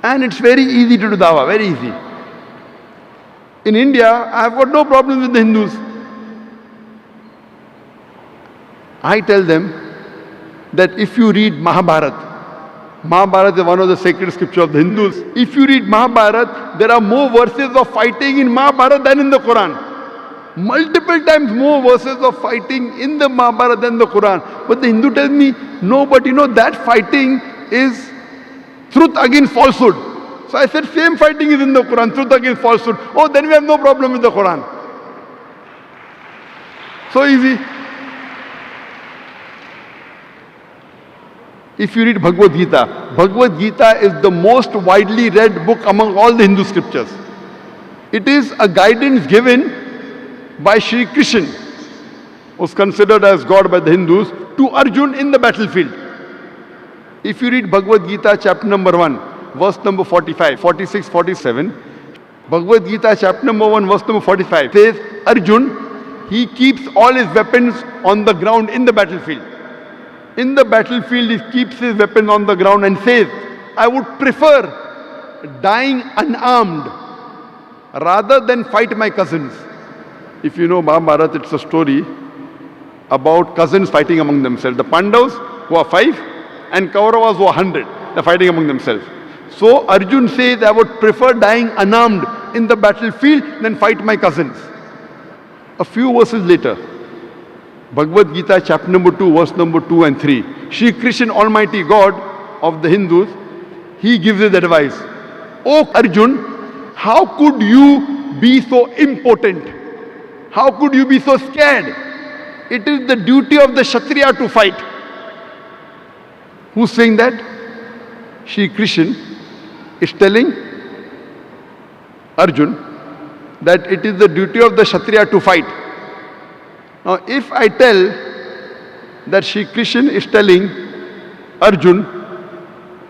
And it's very easy to do dawah, very easy. In India, I've got no problem with the Hindus. I tell them that if you read Mahabharata is one of the sacred scriptures of the Hindus. If you read Mahabharata, there are more verses of fighting in Mahabharata than in the Quran. Multiple times more verses of fighting in the Mahabharata than the Quran. But the Hindu tells me, no, but that fighting is truth against falsehood. So I said, same fighting is in the Quran, truth against falsehood. Oh, then we have no problem with the Quran. So easy. If you read Bhagavad Gita is the most widely read book among all the Hindu scriptures. It is a guidance given by Shri Krishna, who is considered as God by the Hindus, to Arjun in the battlefield. If you read Bhagavad Gita chapter number 1, verse number 45, 46, 47, Bhagavad Gita chapter number 1, verse number 45 says, Arjun, he keeps all his weapons on the ground in the battlefield. In the battlefield, he keeps his weapon on the ground and says, I would prefer dying unarmed rather than fight my cousins. If you know Mahabharata, it's a story about cousins fighting among themselves. The Pandavas, who are 5, and Kauravas, who are 100. They're fighting among themselves. So Arjun says, I would prefer dying unarmed in the battlefield than fight my cousins. A few verses later, Bhagavad Gita chapter number 2, verse number 2 and 3. Shri Krishna, Almighty God of the Hindus, he gives his advice. Oh Arjun, how could you be so impotent? How could you be so scared? It is the duty of the Kshatriya to fight. Who's saying that? Shri Krishna is telling Arjun that it is the duty of the Kshatriya to fight. Now, if I tell that Shri Krishna is telling Arjun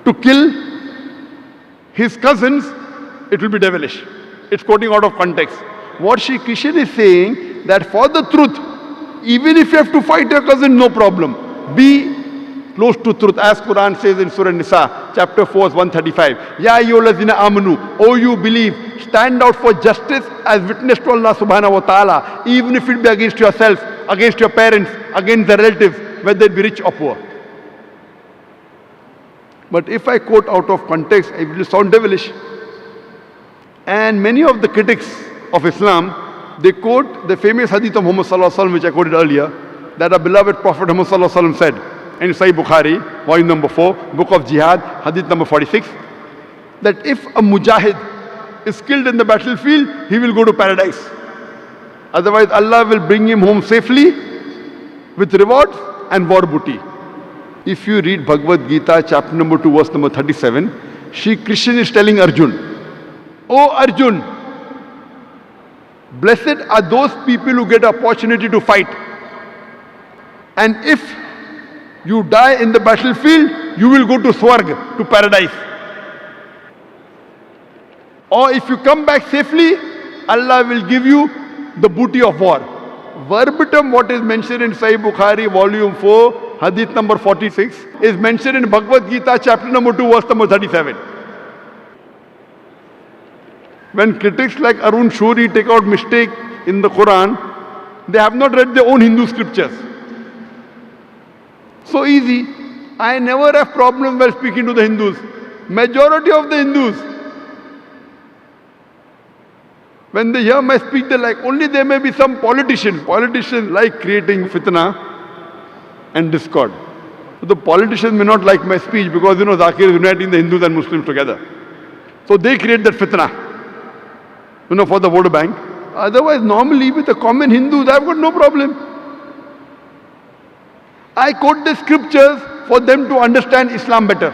to kill his cousins, it will be devilish. It's quoting out of context. What Shri Krishna is saying, that for the truth, even if you have to fight your cousin, no problem. Be close to truth, as Quran says in Surah Nisa, chapter 4, verse 135. Ya ayyuhallazina amanu, oh you believe, stand out for justice as witness to Allah subhanahu wa ta'ala, even if it be against yourself, against your parents, against the relatives, whether it be rich or poor. But if I quote out of context, it will sound devilish. And many of the critics of Islam, they quote the famous hadith of Muhammad sallallahu alaihi wasallam, which I quoted earlier, that our beloved Prophet Muhammad sallallahu alaihi wasallam said in Sahih Bukhari, volume number 4, book of Jihad, hadith number 46, that if a mujahid is killed in the battlefield, he will go to paradise. Otherwise, Allah will bring him home safely with rewards and war booty. If you read Bhagavad Gita, chapter number 2, verse number 37, Shri Krishna is telling Arjun, oh Arjun, blessed are those people who get opportunity to fight. And if you die in the battlefield, you will go to Swarg, to paradise. Or if you come back safely, Allah will give you the booty of war. Verbatim what is mentioned in Sahih Bukhari, volume 4, hadith number 46, is mentioned in Bhagavad Gita, chapter number 2, verse number 37. When critics like Arun Shuri take out mistake in the Quran, they have not read their own Hindu scriptures. So easy. I never have problem while speaking to the Hindus. Majority of the Hindus, when they hear my speech, they like, only there may be some politicians like creating fitna and discord. So the politicians may not like my speech because, Zakir is uniting the Hindus and Muslims together. So they create that fitna, for the vote bank. Otherwise, normally with the common Hindus, I've got no problem. I quote the scriptures for them to understand Islam better.